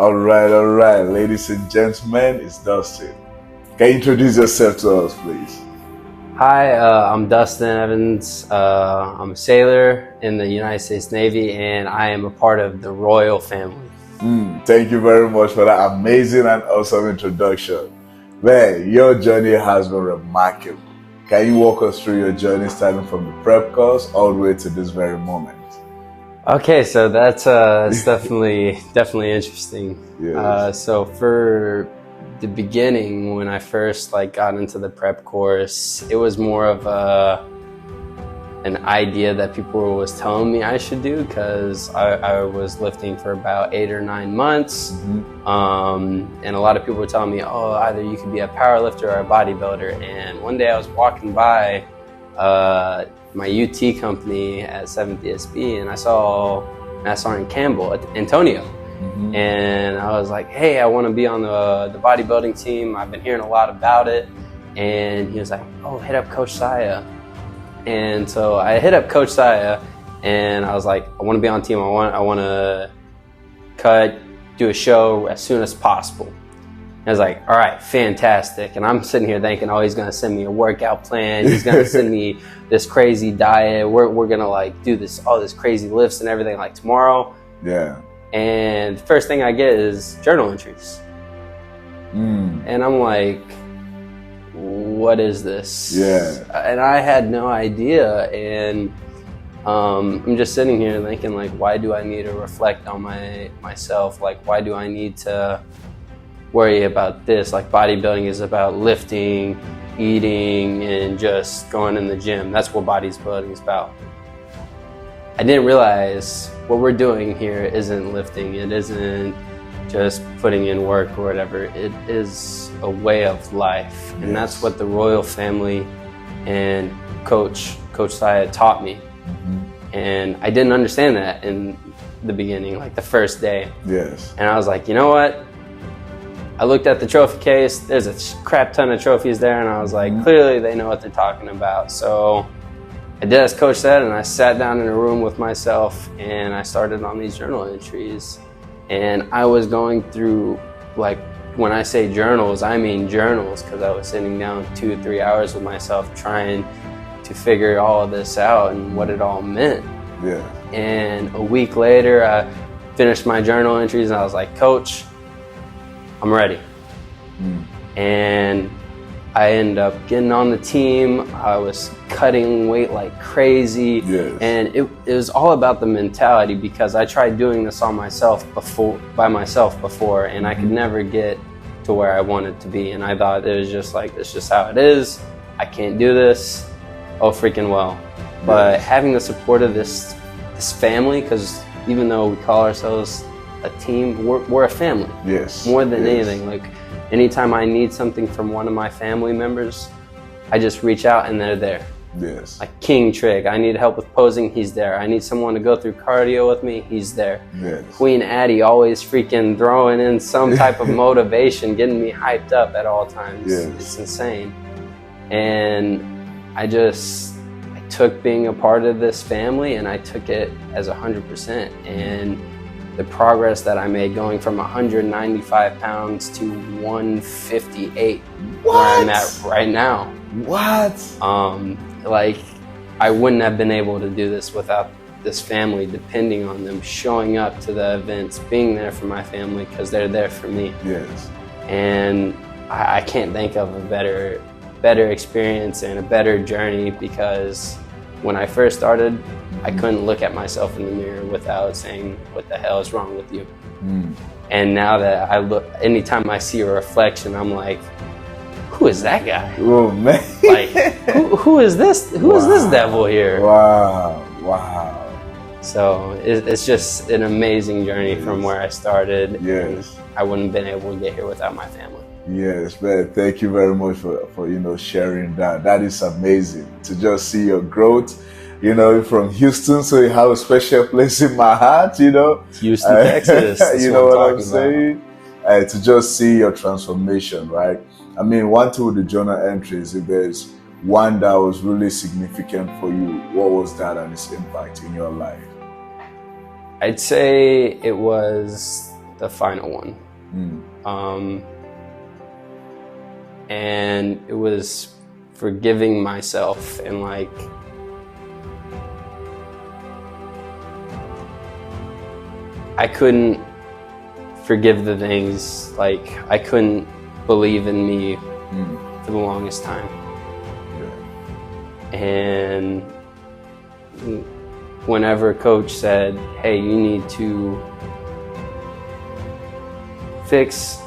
All right, ladies and gentlemen, it's Dustin. Can you introduce yourself to us, please? Hi, I'm Dustin Evans. I'm a sailor in the United States Navy, and I am a part of the royal family. Thank you very much for that amazing and awesome introduction. Man, your journey has been remarkable. Can you walk us through your journey starting from the prep course all the way to this very moment? Okay, so that's definitely interesting. Yes. So for the beginning, when I first got into the prep course, it was more of an idea that people was telling me I should do, because I was lifting for about 8 or 9 months. And a lot of people were telling me, oh, either you could be a power lifter or a bodybuilder. And one day I was walking by my UT company at 7th DSB, and I saw Sergeant Campbell, Antonio. And I was like, hey, I want to be on the bodybuilding team. I've been hearing a lot about it. And he was like, oh, hit up Coach Saya. And so I hit up Coach Saya, and I was like, I want to be on the team. I want to do a show as soon as possible. And I was like, all right, fantastic. And I'm sitting here thinking, oh, he's going to send me a workout plan. He's going to send me this crazy diet. We're going to do all this crazy lifts and everything tomorrow. Yeah. And the first thing I get is journal entries. And I'm like, what is this? Yeah. And I had no idea. And I'm just sitting here thinking, why do I need to reflect on myself? Why do I need to worry about this? Bodybuilding is about lifting, eating, and just going in the gym. That's what bodybuilding is about. I didn't realize what we're doing here isn't lifting. It isn't just putting in work or whatever. It is a way of life. And that's what the royal family and Coach Saya taught me. And I didn't understand that in the beginning, the first day. Yes. And I was like, you know what? I looked at the trophy case. There's a crap ton of trophies there. And I was like, clearly they know what they're talking about. So I did as Coach said, and I sat down in a room with myself, and I started on these journal entries. And I was going through, when I say journals, I mean journals, because I was sitting down 2 or 3 hours with myself trying to figure all of this out and what it all meant. Yeah. And a week later, I finished my journal entries, and I was like, Coach, I'm ready. And I ended up getting on the team. I was cutting weight like crazy. Yes. And it was all about the mentality, because I tried doing this by myself before, and I could never get to where I wanted to be. And I thought it was just it's just how it is. I can't do this. Oh, freaking well. But having the support of this family, because even though we call ourselves a team, we're a family. Yes. More than anything. Anytime I need something from one of my family members, I just reach out and they're there. Yes. King Trig, I need help with posing, he's there. I need someone to go through cardio with me, he's there. Yes. Queen Addie always freaking throwing in some type of motivation, getting me hyped up at all times. Yes. It's insane. And I took being a part of this family, and I took it as 100%. And the progress that I made going from 195 pounds to 158, where I'm at right now. What? I wouldn't have been able to do this without this family, depending on them, showing up to the events, being there for my family, because they're there for me. Yes. And I can't think of a better experience and a better journey, because when I first started, I couldn't look at myself in the mirror without saying, what the hell is wrong with you? And now that I look, anytime I see a reflection, I'm like, who is that guy? Oh, man. Who is this? Who is this devil here? Wow. So it's just an amazing journey from where I started. Yes. I wouldn't have been able to get here without my family. Yes, man. Thank you very much for sharing that. That is amazing to just see your growth. From Houston, so you have a special place in my heart. Houston, Texas. You know what I'm saying? To just see your transformation, right? I mean, one thing with the journal entries, if there's one that was really significant for you, what was that and its impact in your life? I'd say it was the final one. And it was forgiving myself and like I couldn't forgive the things, like I couldn't believe in me for the longest time. And whenever coach said, hey, you need to fix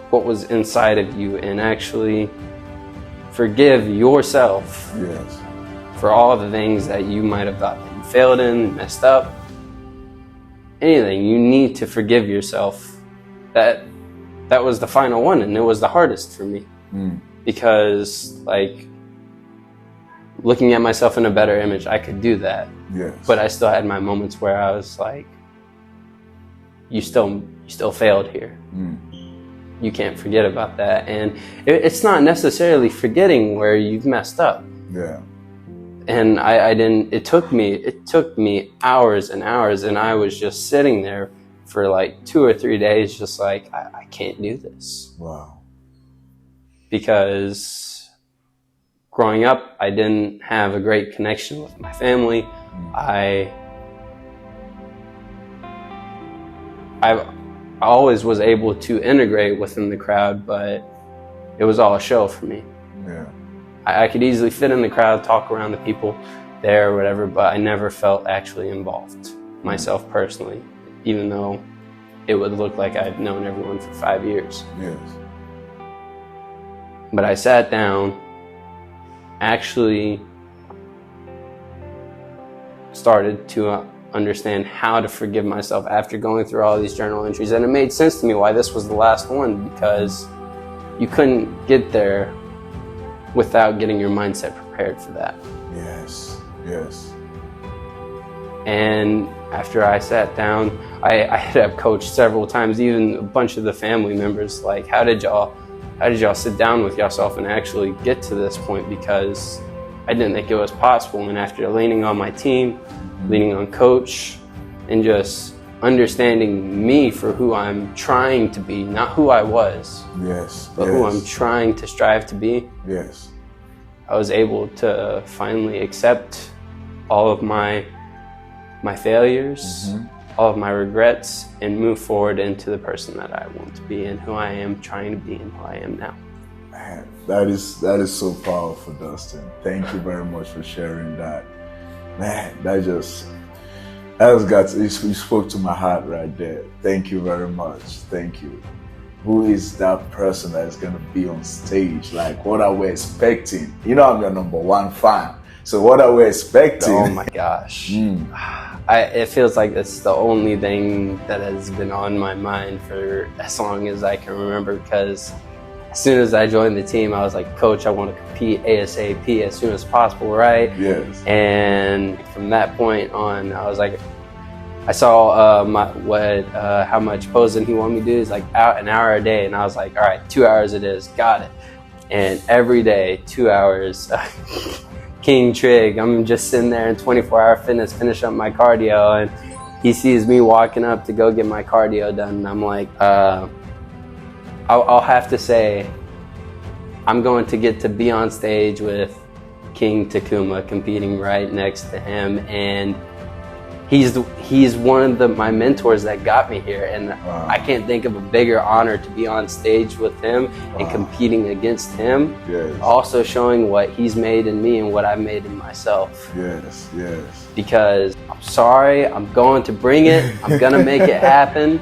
what was inside of you and actually forgive yourself for all the things that you might have thought that you failed in, messed up, anything. You need to forgive yourself. That was the final one, and it was the hardest for me because like looking at myself in a better image, I could do that. But I still had my moments where I was like, you still failed here. You can't forget about that. And it's not necessarily forgetting where you've messed up. And I didn't, it took me hours and hours, and I was just sitting there for like 2 or 3 days just like, I can't do this. Wow. Because growing up, I didn't have a great connection with my family. I always was able to integrate within the crowd, but it was all a show for me. I could easily fit in the crowd, talk around the people there or whatever, but I never felt actually involved myself personally, even though it would look like I'd known everyone for 5 years. But I sat down, actually started to understand how to forgive myself after going through all these journal entries. And it made sense to me why this was the last one, because you couldn't get there without getting your mindset prepared for that. And after I sat down, I hit up coach several times, even a bunch of the family members, like, how did y'all sit down with yourself and actually get to this point? Because I didn't think it was possible. And after leaning on my team, leaning on coach, and just understanding me for who I'm trying to be, not who I was, but who I'm trying to strive to be, I was able to finally accept all of my failures, all of my regrets, and move forward into the person that I want to be and who I am trying to be and who I am now. Man, that is so powerful, Dustin. Thank you very much for sharing that. Man, you spoke to my heart right there. Thank you very much. Thank you. Who is that person that is going to be on stage? Like, what are we expecting? You know, I'm your #1 fan. So what are we expecting? Oh my gosh. It feels like it's the only thing that has been on my mind for as long as I can remember, because as soon as I joined the team, I was like, Coach, I want to compete ASAP as soon as possible, right? And from that point on, I was like, I saw how much posing he wanted me to do. Is like an hour a day, and I was like, all right, 2 hours it is, got it. And every day, 2 hours, King Trig. I'm just sitting there in 24-hour fitness, finish up my cardio, and he sees me walking up to go get my cardio done, and I'm like, I'll have to say, I'm going to get to be on stage with King Takuma, competing right next to him, and he's one of my mentors that got me here, and I can't think of a bigger honor to be on stage with him and competing against him. Also showing what he's made in me and what I've made in myself. Because I'm sorry, I'm going to bring it. I'm gonna make it happen.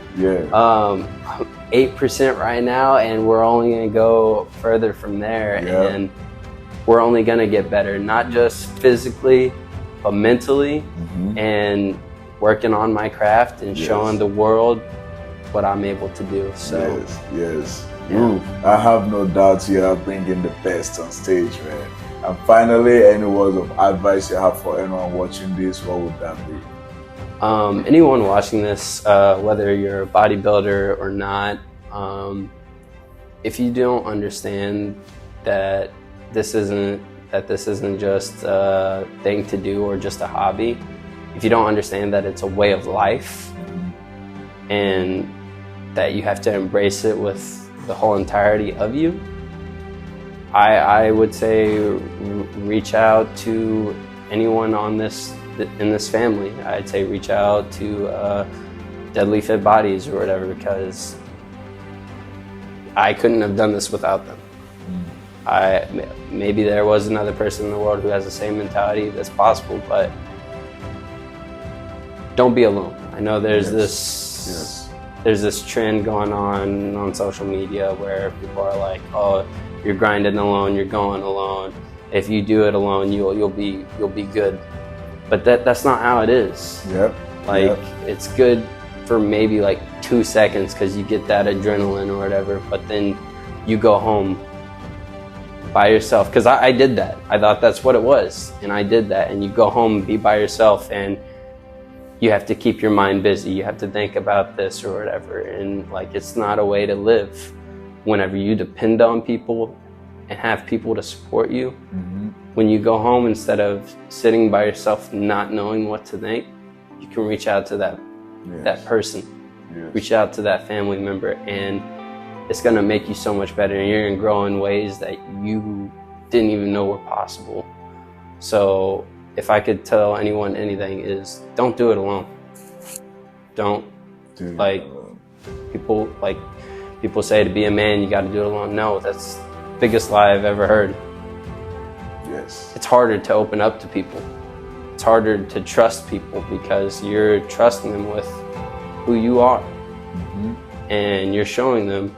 8% right now, and we're only gonna go further from there, and we're only gonna get better, not just physically, but mentally, and working on my craft and showing the world what I'm able to do. So I have no doubt you are bringing the best on stage, man. And finally, any words of advice you have for anyone watching this, what would that be? Anyone watching this, whether you're a bodybuilder or not, if you don't understand that this isn't just a thing to do or just a hobby, if you don't understand that it's a way of life, and that you have to embrace it with the whole entirety of you, I would say reach out to anyone in this family. I'd say reach out to Deadly Fit Bodies or whatever, because I couldn't have done this without them. Maybe there was another person in the world who has the same mentality. That's possible, but don't be alone. I know there's this trend going on social media where people are like, "Oh, you're grinding alone, you're going alone. If you do it alone, you'll be good." But that's not how it is. It's good for maybe like 2 seconds because you get that adrenaline or whatever, but then you go home by yourself. Because I did that. I thought that's what it was, and I did that. And you go home and be by yourself, and you have to keep your mind busy. You have to think about this or whatever, and like it's not a way to live. Whenever you depend on people and have people to support you, when you go home, instead of sitting by yourself not knowing what to think, you can reach out to that person, reach out to that family member, and it's gonna make you so much better, and you're gonna grow in ways that you didn't even know were possible. So if I could tell anyone anything, is don't do it alone. Don't people say to be a man you got to do it alone. No, that's the biggest lie I've ever heard. It's harder to open up to people. It's harder to trust people because you're trusting them with who you are, and you're showing them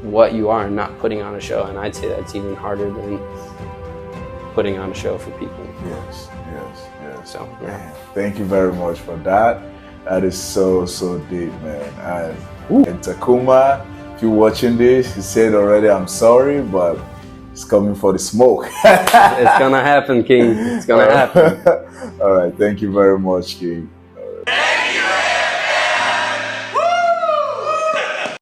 what you are and not putting on a show. And I'd say that's even harder than putting on a show for people. Yes. So man, thank you very much for that. That is so deep, man. And Takuma, if you're watching this, he said already, I'm sorry, but it's coming for the smoke. It's gonna happen, King. It's gonna happen. All right, thank you very much, King.